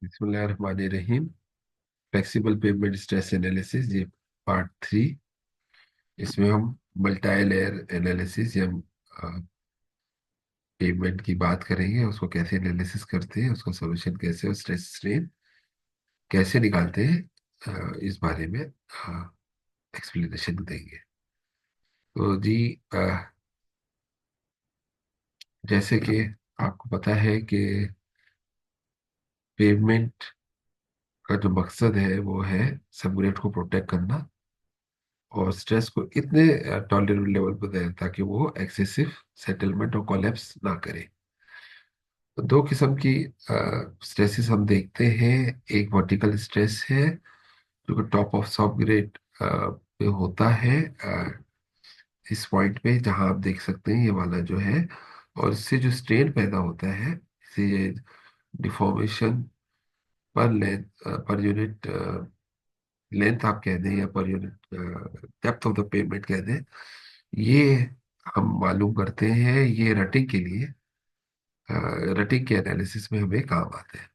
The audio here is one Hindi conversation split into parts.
बिस्मिल्लाहिर्रहमानिर्रहीम। फ्लेक्सिबल पेमेंट स्ट्रेस एनालिसिस, ये पार्ट 3। इसमें हम मल्टी लेयर एनालिसिस या पेमेंट की बात करेंगे। उसको कैसे एनालिसिस करते हैं, उसका सॉल्यूशन कैसे और स्ट्रेस स्ट्रेन कैसे निकालते हैं, इस बारे में एक्सप्लेनेशन देंगे। तो जी, अ, जैसे कि आपको पता है कि पेमेंट का जो मकसद है वो है सबनेट को प्रोटेक्ट करना और स्ट्रेस को इतने टॉलरेबल लेवल पर दें ताकि वो एक्सेसिव सेटलमेंट और कोलैप्स ना करे। तो दो किस्म की स्ट्रेसेस हम देखते हैं। एक वर्टिकल स्ट्रेस है जो कि टॉप ऑफ सब ग्रेड पे होता है, इस पॉइंट पे जहां आप देख सकते हैं ये वाला जो है। और इससे जो स्ट्रेन पैदा होता है, इसे डिफॉर्मेशन पर लेंथ, पर यूनिट लेंथ आप कह दें या per unit depth of the payment कह दें, ये हम मालूम करते हैं। ये रटिंग के लिए, रटिंग के एनालिसिस में हमें काम आते हैं।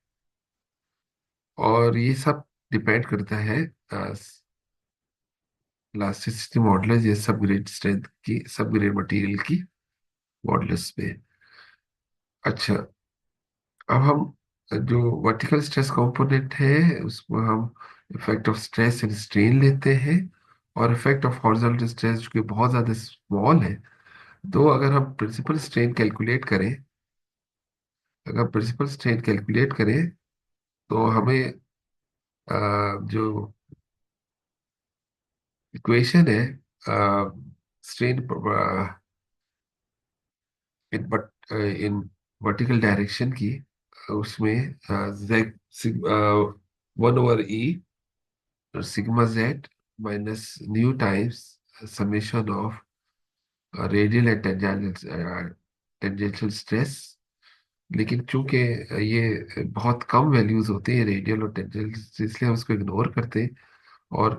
और ये सब डिपेंड करता है इलास्टिसिटी मॉडल्स या सब ग्रेड स्ट्रेंथ की, सब ग्रेड मटेरियल की मॉडल्स पे। अच्छा, अब हम जो वर्टिकल स्ट्रेस कंपोनेंट है उसमें हम effect of stress and strain लेते हैं, और इफेक्ट ऑफ हॉरिजॉन्टल स्ट्रेस जो कि बहुत ज्यादा स्मॉल है। तो अगर हम प्रिंसिपल स्ट्रेन कैलकुलेट करें, अगर प्रिंसिपल स्ट्रेन कैलकुलेट करें तो हमें जो इक्वेशन है strain in but in vertical direction की, उसमें Z 1/e sigma Z minus new times summation of radial and tangential stress. लेकिन चूंकि ये बहुत कम वैल्यूज होते हैं रेडियल और टेंजेंशियल, इसलिए हम उसको इग्नोर करते हैं। और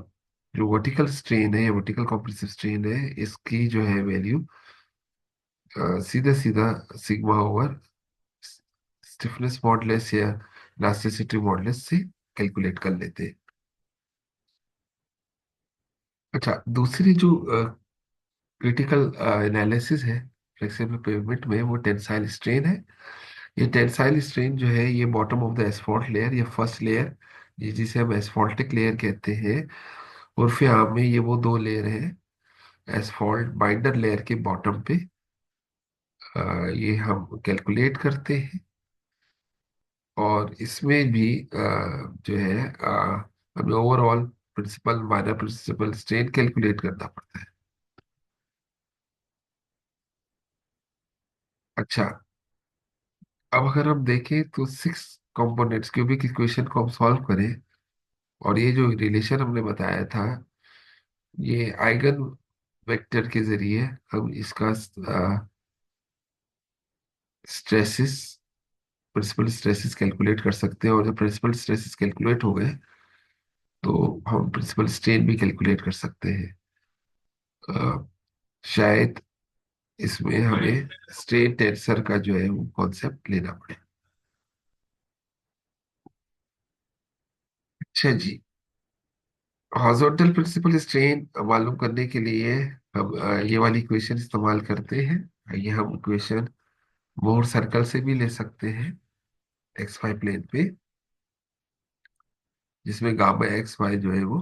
जो वर्टिकल स्ट्रेन है या वर्टिकल कॉम्प्रेसिव स्ट्रेन है, इसकी जो है वैल्यू सीधा सीधा सिग्मा ओवर स्टिफनेस मॉडुलस या इलास्टिसिटी मॉडुलस से कैलकुलेट कर लेते हैं। अच्छा, दूसरी जो क्रिटिकल एनालिसिस है फ्लेक्सिबल पेमेंट में, वो टेंसाइल स्ट्रेन है। ये टेंसाइल स्ट्रेन जो है ये bottom of the asphalt layer या फर्स्ट लेयर, ये जिसे हम एसफॉल्टिक लेयर कहते हैं, उर्फे आम में ये वो दो लेयर हैं एसफॉल्ट बाइंडर लेयर के बॉटम पे। ये हम कैलकुलेट करते हैं। और इसमें भी जो है हमें overall principal minor principal strain calculate करना पड़ता है। अच्छा, अब अगर हम देखें तो 6 कंपोनेंट्स क्यूबिक इक्वेशन को हम सॉल्व करें, और ये जो रिलेशन हमने बताया था, ये आइगन वेक्टर के जरिए हम इसका स्ट्रेसिस, प्रिंसिपल स्ट्रेसिस कैलकुलेट कर सकते हैं। और जब प्रिंसिपल स्ट्रेसिस कैलकुलेट हो गए तो हम प्रिंसिपल स्ट्रेन भी कैलकुलेट कर सकते हैं। अ, शायद इसमें हमें स्ट्रेन टेंसर का जो है वो कॉन्सेप्ट लेना पड़े। अच्छा जी, हॉरिजॉन्टल प्रिंसिपल स्ट्रेन मालूम करने के लिए हम ये वाली इक्वेशन इस्तेमाल करते हैं। ये हम इक्वेशन मोर सर्कल से भी ले सकते हैं एक्स वाई प्लेन पे, जिसमें गामा एक्स वाई जो है वो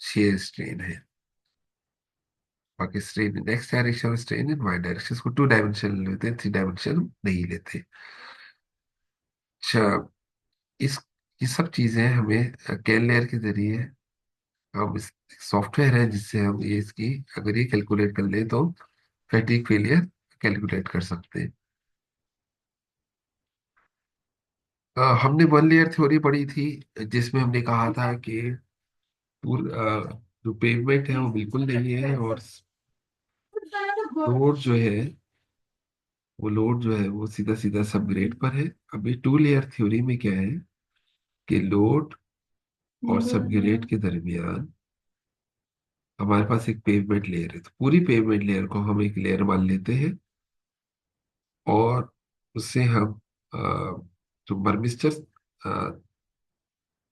शेयर स्ट्रेन है। बाकी strain in x direction, strain in y direction को 2 डायमेंशन लेते हैं, 3 डायमेंशन नहीं लेते। अच्छा, इस ये सब चीजें हमें कैल लेयर के जरिए, हम इस सॉफ्टवेयर है जिससे हम ये इसकी अगर ये कैलकुलेट कर लें तो फैटिग फेलियर कैलकुलेट कर सकते हैं। हमने वन लेयर थ्योरी पढ़ी थी, जिसमें हमने कहा था कि जो पेवमेंट है वो बिल्कुल नहीं है, और लोड जो है वो सीधा सीधा सब ग्रेड पर है। अभी 2 लेयर थ्योरी में क्या है कि लोड और सब ग्रेड के दरमियान हमारे पास एक पेवमेंट लेयर है। तो पूरी पेवमेंट लेयर को हम एक लेयर मान लेते हैं, और उससे हम अ, जो बर्मिस्टर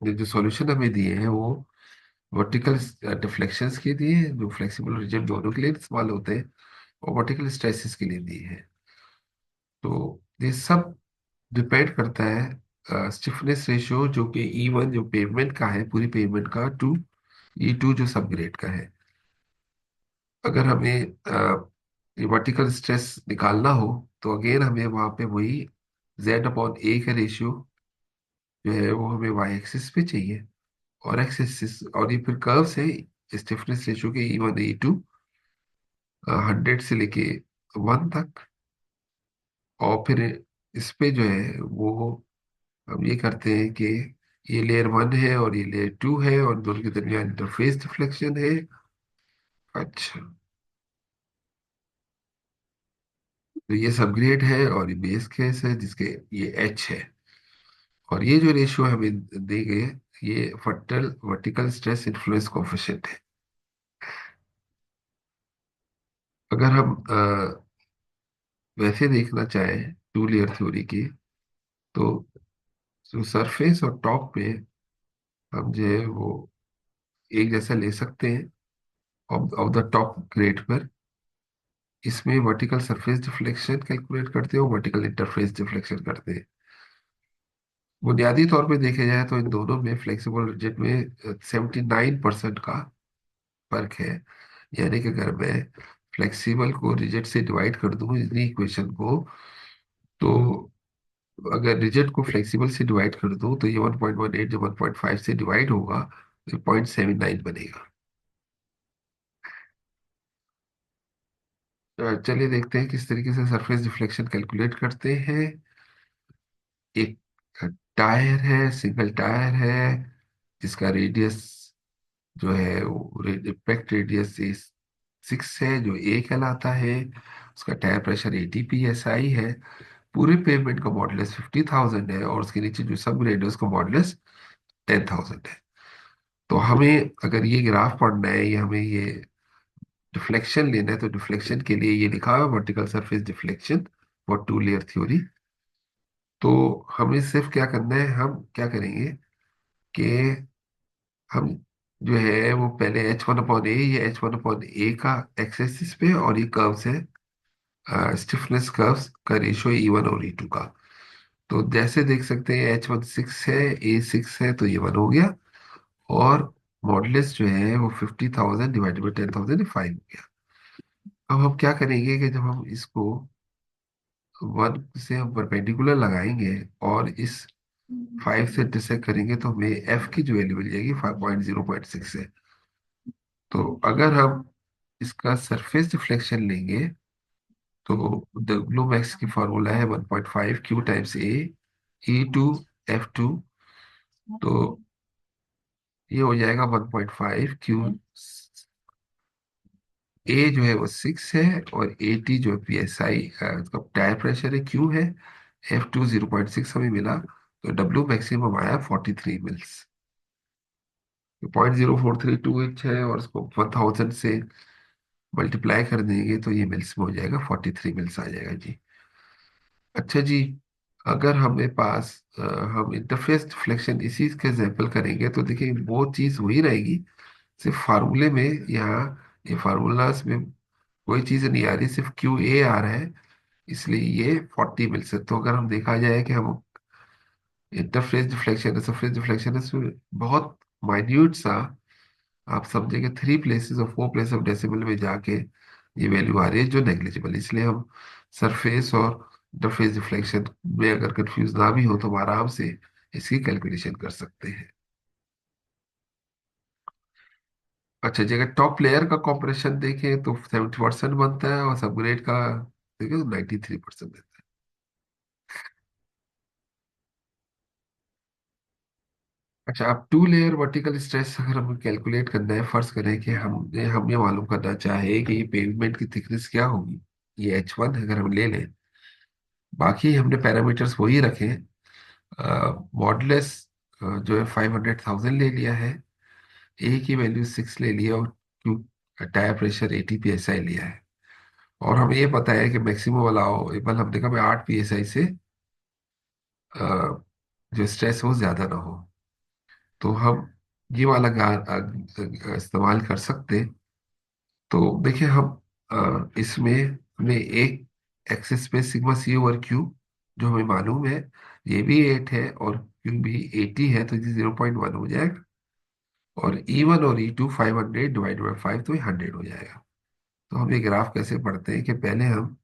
ये जो सॉल्यूशन हमें दिए हैं वो वर्टिकल डिफ्लेक्शंस के दिए हैं, जो फ्लेक्सिबल रिजिड दोनों के लिए इस्तेमाल होते हैं, और वर्टिकल स्ट्रेसेस के लिए दिए हैं। तो ये सब डिपेंड करता है स्टिफनेस रेशियो, जो कि E1 जो पेवमेंट का है, पूरी पेवमेंट का, टू E2 जो सब ग्रेड का है। अगर हमें वर्टिकल स्ट्रेस निकालना हो तो अगेन हमें वहां पे वही Z/A का रेशियो जो है वो हमें वाई एक्सिस पे चाहिए, और एक्स एक्सिस, और ये फिर कर्व्स है स्टिफनेस रेशियो के E1 E2 100 से लेके 1 तक। और फिर इस पे जो है वो हम ये करते हैं कि ये लेयर 1 है और ये लेयर 2 है, और दोनों के दरमियान इंटरफेस डिफ्लेक्शन है। अच्छा, तो ये सबग्रेड है और ये बेस केस है जिसके ये एच है। और ये जो रेशियो हमें दी गई है, ये फटल वर्टिकल स्ट्रेस इन्फ्लुएंस कोफिशिएंट है। अगर हम वैसे देखना चाहें टू लेयर थ्योरी की, तो जो सरफेस और टॉप पे हम जो है वो एक जैसा ले सकते हैं ऑफ द टॉप ग्रेड पर। इसमें वर्टिकल सरफेस डिफ्लेक्शन कैलकुलेट करते हैं और वर्टिकल इंटरफेस डिफ्लेक्शन करते हैं। बुनियादी तौर पे देखे जाए तो इन दोनों में फ्लेक्सिबल रिजिड में 79% का फर्क है। यानी कि अगर मैं फ्लेक्सिबल को रिजिड से डिवाइड कर दूं इतनी इक्वेशन को, तो अगर रिजिड को फ्लेक्सिबल से डिवाइड कर दूं तो ये 1.18 जो 1.5 से डिवाइड होगा तो 0.79 बनेगा। चलिए देखते हैं किस तरीके से सरफेस डिफ्लेक्शन कैलकुलेट करते हैं। एक टायर है, सिंगल टायर है, जिसका रेडियस जो है वो इम्पैक्ट रेडियस 6 है, जो ए कहलाता है। उसका टायर प्रेशर 80 psi है। पूरे पेमेंट का मॉडुलस 50,000 है, और उसके नीचे जो सब ग्रेड है उसका मॉडुलस 10,000 है। तो हमें अगर ये ग्राफ पढ़ना है या हमें ये डिफ्लेक्शन लेना है, तो डिफ्लेक्शन के लिए ये लिखा हुआ है vertical surface deflection for two layer theory. तो हमें सिर्फ क्या करना है, हम क्या करेंगे कि हम जो है वो पहले H1/A, ये H1/A का एक्स एक्सिस पे, और ये कर्व्स है स्टिफनेस कर्व्स का रेशियो E1 और E2 का। तो जैसे देख सकते हैं H1 6 है, A 6 है, तो ये 1 हो गया। और मॉडुलस जो है वो 50,000 डिवाइडेड बाई 10,000 5 हो गया। अब हम क्या करेंगे कि जब हम इसको 1 से हम परपेंडिकुलर लगाएंगे और इस 5 से इंटरसेक्ट करेंगे, तो हमें एफ की जो वैल्यू मिल जाएगी 5.0.6 है। तो अगर हम इसका सरफेस डिफ्लेक्शन लेंगे, तो डब्ल्यू मैक्स की फॉर्मूला है 1.5 क्यू टाइम्स E2 F2। तो ये हो जाएगा 1.5 क्यू। ए जो है वो 6 है, और AT जो है PSI उसका टायर प्रेशर है, Q है। F2 0.6 हमें मिला, तो डब्ल्यू मैक्सिमम आया 43 मिल्स। 0.0432 इंच है, और उसको 1000 से मल्टीप्लाई कर देंगे तो ये मिल्स में हो जाएगा, 43 मिल्स आ जाएगा जी। अच्छा जी, अगर हमें पास हम इंटरफेस डिफ्लेक्शन इसी के एग्जाम्पल करेंगे, तो देखिए वो चीज़ वही रहेगी, सिर्फ फार्मूले में यहाँ ये फार्मूलाज में कोई चीज़ नहीं आ रही, सिर्फ QA आ रहा है। इसलिए ये 40 मिल्स है। तो अगर हम देखा जाए कि हम इंटरफेस डिफ्लेक्शन है, सरफेस डिफ्लेक्शन है, इसमें बहुत माइन्यूट सा, आप समझेंगे 3 प्लेसेस और 4 प्लेस ऑफ डेसिमल में जाके ये वैल्यू आ रही है, जो नेग्लिजिबल। इसलिए हम सरफेस और इंटरफेस डिफ्लेक्शन में अगर कंफ्यूज ना भी हो तो हम आराम से इसकी कैलकुलेशन कर सकते हैं। अच्छा जी, अगर टॉप लेयर का कॉम्प्रेशन देखें तो 70% बनता है, और सबग्रेड का देखें तो 93% देता है। अच्छा, अब टू लेयर वर्टिकल स्ट्रेस अगर हमें कैलकुलेट करना है, फर्ज करें कि हम ये मालूम करना चाहे कि ये पेवमेंट की थिकनेस क्या होगी। ये H1 अगर हम ले लें, बाकी हमने पैरामीटर्स वही रखे हैं। मॉडुलस जो है 500,000 ले लिया है, ए की वैल्यू 6 ले लिया, और क्यू टायर प्रेशर 80 psi लिया है। और हमें ये पता है कि मैक्सिमम अलाउेबल हमने कहा 8 psi से अ, जो स्ट्रेस हो ज्यादा ना हो। तो हम ये वाला इस्तेमाल कर सकते हैं। तो देखिए हम इसमें हमने एक एक्सिस पे सिग्मा सी ओवर क्यू जो हमें मालूम है, ये भी 8 है और क्यू भी 80 है, तो ये 0.1 हो जाएगा। और E1 और E2 500 डिवाइड बाई 5, तो ये 100 हो जाएगा। तो हम ये ग्राफ कैसे पढ़ते हैं कि पहले हम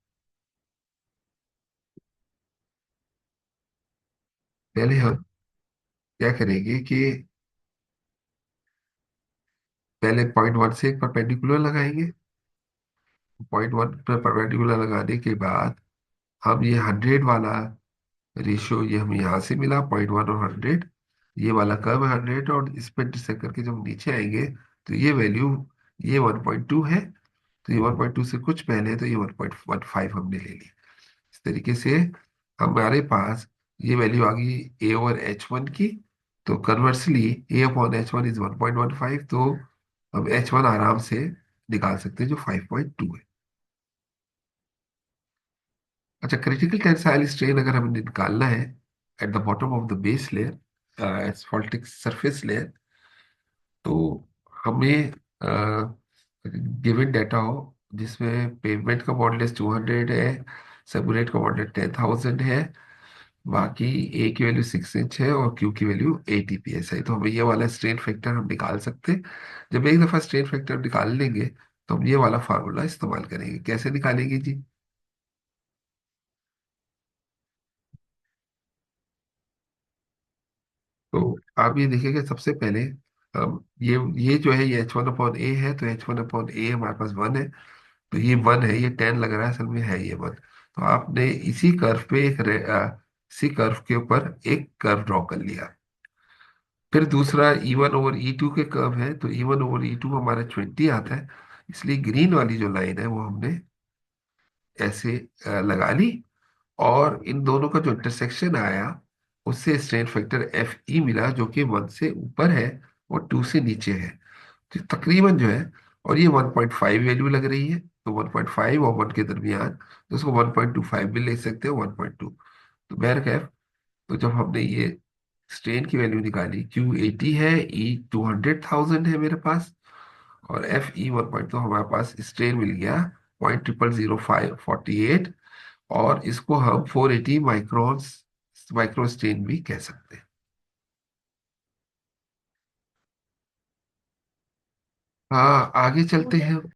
क्या करेंगे कि पहले पॉइंट 1 से एक परपेंडिकुलर लगाएंगे। पॉइंट 1 पर परपेंडिकुलर लगाने के बाद हम ये 100 वाला रेशियो, ये हमें यहाँ से मिला पॉइंट 1 और 100, ये वाला कर्व है 100, और इस पे इंटरसेक्ट करके जब हम नीचे आएंगे तो ये वैल्यू, ये 1.2 है, तो ये 1.2 से कुछ पहले है, तो ये 1.15 हमने ले ली। इस तरीके से हमारे पास ये वैल्यू आ गई ए ओवर H1 की। तो conversely A upon H1 is 1.15, तो हम H1 आराम से निकाल सकते हैं जो 5.2 है। अच्छा, क्रिटिकल टेंसाइल स्ट्रेन अगर हमें निकालना है at the bottom of the base layer, asphaltic surface layer, तो हमें गिवन डाटा हो जिसमें पेवमेंट का मॉडुलस 200 है, सबूरेट का मॉडुलस 10,000 है, बाकी ए की वैल्यू 6 इंच है और क्यू की वैल्यू 80 psi है, तो हमें ये वाला स्ट्रेन फैक्टर हम निकाल सकते हैं। जब एक दफा स्ट्रेन फैक्टर निकाल लेंगे तो हम ये वाला फार्मूला इस्तेमाल करेंगे। कैसे निकालेंगे जी? तो आप ये देखिएगा, सबसे पहले ये जो है ये H1/A है, तो H1/A हमारे पास 1 है। तो ये 1 है, ये 10 लग रहा है, असल में है ये 1। तो आपने इसी कर्व पे इसी कर्व के ऊपर एक कर्व ड्रॉ कर लिया। फिर दूसरा E1/E2 के कर्व है, तो E1/E2 हमारा 20 आता है, इसलिए ग्रीन वाली जो लाइन है वो हमने ऐसे लगा ली। और इन दोनों का जो इंटरसेक्शन आया, उससे स्ट्रेन फैक्टर Fe मिला, जो कि 1 से ऊपर है और 2 से नीचे है, तो तकरीबन जो है, और ये 1.5 वैल्यू लग रही है, तो 1.5 और 1 के दरमियान, तो उसको 1.25 भी ले सकते हो, 1.2। तो बहरकैफ, तो जब हमने ये स्ट्रेन की वैल्यू निकाली, Q 80 है, E 200,000 है मेरे पास, और Fe 1, तो हमारे पास स्ट्रेन मिल गया 0.000548, और इसको हम 480 माइक्रो स्ट्रेन भी कह सकते हैं। हाँ, आगे चलते हैं।